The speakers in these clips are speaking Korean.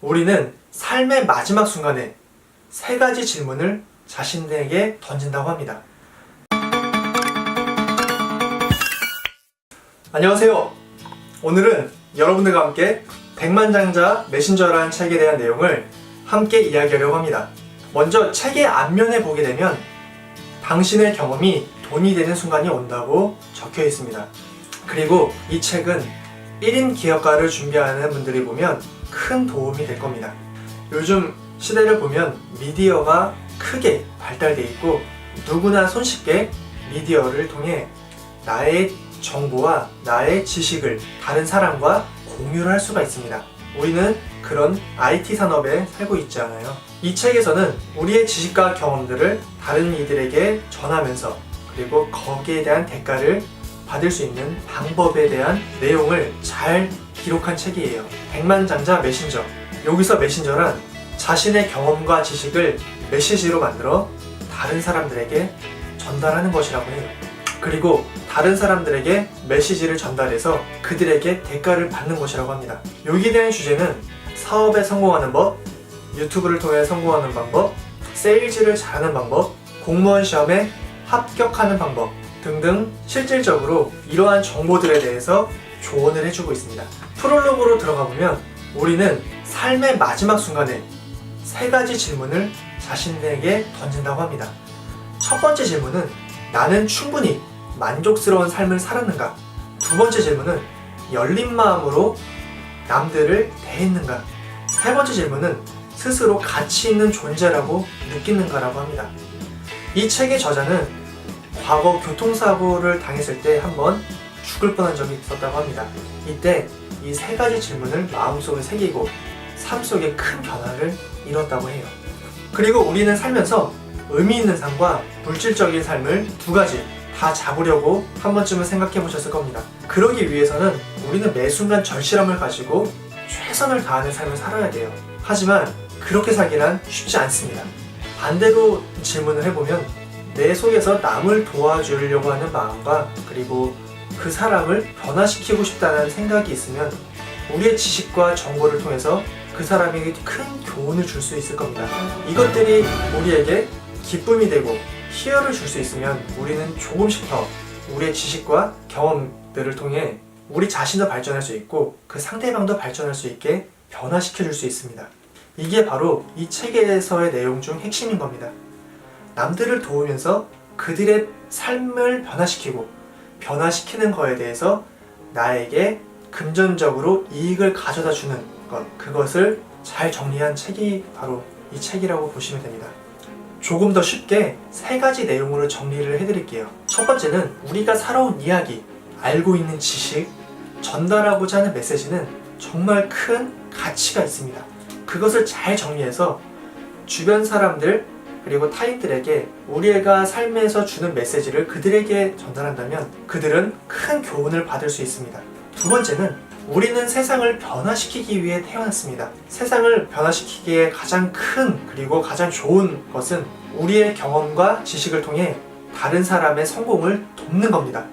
우리는 삶의 마지막 순간에 세 가지 질문을 자신에게 던진다고 합니다. 안녕하세요. 오늘은 여러분들과 함께 백만장자 메신저라는 책에 대한 내용을 함께 이야기하려고 합니다. 먼저 책의 앞면에 보게 되면 당신의 경험이 돈이 되는 순간이 온다고 적혀 있습니다. 그리고 이 책은 1인 기업가를 준비하는 분들이 보면 큰 도움이 될 겁니다. 요즘 시대를 보면 미디어가 크게 발달되어 있고 누구나 손쉽게 미디어를 통해 나의 정보와 나의 지식을 다른 사람과 공유를 할 수가 있습니다. 우리는 그런 IT 산업에 살고 있지 않아요. 이 책에서는 우리의 지식과 경험들을 다른 이들에게 전하면서 그리고 거기에 대한 대가를 받을 수 있는 방법에 대한 내용을 잘 기록한 책이에요. 백만장자 메신저. 여기서 메신저란 자신의 경험과 지식을 메시지로 만들어 다른 사람들에게 전달하는 것이라고 해요. 그리고 다른 사람들에게 메시지를 전달해서 그들에게 대가를 받는 것이라고 합니다. 여기에 대한 주제는 사업에 성공하는 법, 유튜브를 통해 성공하는 방법, 세일즈를 잘하는 방법, 공무원 시험에 합격하는 방법 등등 실질적으로 이러한 정보들에 대해서 조언을 해주고 있습니다. 프롤로그로 들어가 보면 우리는 삶의 마지막 순간에 세 가지 질문을 자신에게 던진다고 합니다. 첫 번째 질문은 나는 충분히 만족스러운 삶을 살았는가? 두 번째 질문은 열린 마음으로 남들을 대했는가? 세 번째 질문은 스스로 가치 있는 존재라고 느끼는가라고 합니다. 이 책의 저자는 과거 교통사고를 당했을 때 한번 죽을 뻔한 적이 있었다고 합니다. 이때 이 세 가지 질문을 마음속에 새기고 삶 속에 큰 변화를 이뤘다고 해요. 그리고 우리는 살면서 의미 있는 삶과 물질적인 삶을 두 가지 다 잡으려고 한 번쯤은 생각해 보셨을 겁니다. 그러기 위해서는 우리는 매 순간 절실함을 가지고 최선을 다하는 삶을 살아야 돼요. 하지만 그렇게 살기란 쉽지 않습니다. 반대로 질문을 해보면 내 속에서 남을 도와주려고 하는 마음과 그리고 그 사람을 변화시키고 싶다는 생각이 있으면 우리의 지식과 정보를 통해서 그 사람에게 큰 교훈을 줄 수 있을 겁니다. 이것들이 우리에게 기쁨이 되고 희열을 줄 수 있으면 우리는 조금씩 더 우리의 지식과 경험들을 통해 우리 자신도 발전할 수 있고 그 상대방도 발전할 수 있게 변화시켜 줄 수 있습니다. 이게 바로 이 책에서의 내용 중 핵심인 겁니다. 남들을 도우면서 그들의 삶을 변화시키는 거에 대해서 나에게 금전적으로 이익을 가져다 주는 것, 그것을 잘 정리한 책이 바로 이 책이라고 보시면 됩니다. 조금 더 쉽게 세 가지 내용으로 정리를 해드릴게요. 첫 번째는 우리가 살아온 이야기, 알고 있는 지식, 전달하고자 하는 메시지는 정말 큰 가치가 있습니다. 그것을 잘 정리해서 주변 사람들 그리고 타인들에게 우리가 삶에서 주는 메시지를 그들에게 전달한다면 그들은 큰 교훈을 받을 수 있습니다. 두 번째는 우리는 세상을 변화시키기 위해 태어났습니다. 세상을 변화시키기에 가장 큰 그리고 가장 좋은 것은 우리의 경험과 지식을 통해 다른 사람의 성공을 돕는 겁니다.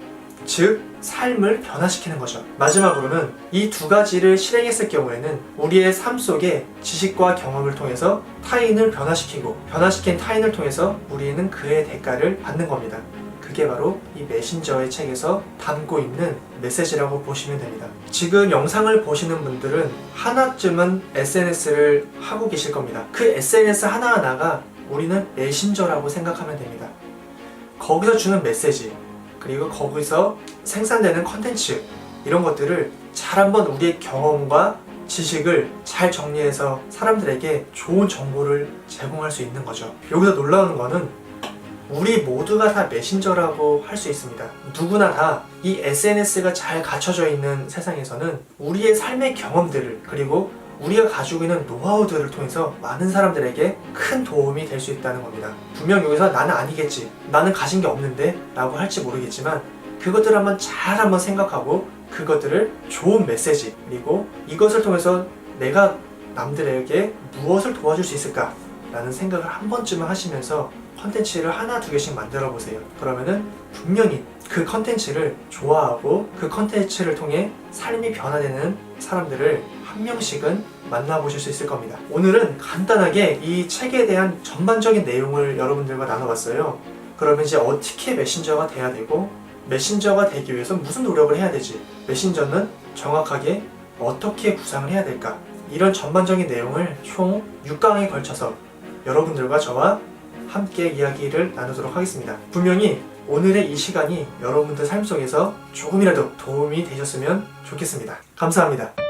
즉, 삶을 변화시키는 거죠. 마지막으로는 이 두 가지를 실행했을 경우에는 우리의 삶 속에 지식과 경험을 통해서 타인을 변화시킨 타인을 통해서 우리는 그의 대가를 받는 겁니다. 그게 바로 이 메신저의 책에서 담고 있는 메시지라고 보시면 됩니다. 지금 영상을 보시는 분들은 하나쯤은 SNS를 하고 계실 겁니다. 그 SNS 하나하나가 우리는 메신저라고 생각하면 됩니다. 거기서 주는 메시지, 그리고 거기서 생산되는 컨텐츠, 이런 것들을 잘 한번 우리의 경험과 지식을 잘 정리해서 사람들에게 좋은 정보를 제공할 수 있는 거죠. 여기서 놀라운 거는 우리 모두가 다 메신저라고 할 수 있습니다. 누구나 다 이 SNS가 잘 갖춰져 있는 세상에서는 우리의 삶의 경험들을 그리고 우리가 가지고 있는 노하우들을 통해서 많은 사람들에게 큰 도움이 될 수 있다는 겁니다. 분명 여기서 나는 아니겠지, 나는 가진 게 없는데 라고 할지 모르겠지만 그것들을 한번 생각하고 그것들을 좋은 메시지 그리고 이것을 통해서 내가 남들에게 무엇을 도와줄 수 있을까 라는 생각을 한 번쯤은 하시면서 컨텐츠를 하나 두 개씩 만들어 보세요. 그러면은 분명히 그 컨텐츠를 좋아하고 그 컨텐츠를 통해 삶이 변화되는 사람들을 한 명씩은 만나보실 수 있을 겁니다. 오늘은 간단하게 이 책에 대한 전반적인 내용을 여러분들과 나눠봤어요. 그러면 이제 어떻게 메신저가 돼야 되고, 메신저가 되기 위해서 무슨 노력을 해야 되지, 메신저는 정확하게 어떻게 구상을 해야 될까, 이런 전반적인 내용을 총 6강에 걸쳐서 여러분들과 저와 함께 이야기를 나누도록 하겠습니다. 분명히 오늘의 이 시간이 여러분들 삶 속에서 조금이라도 도움이 되셨으면 좋겠습니다. 감사합니다.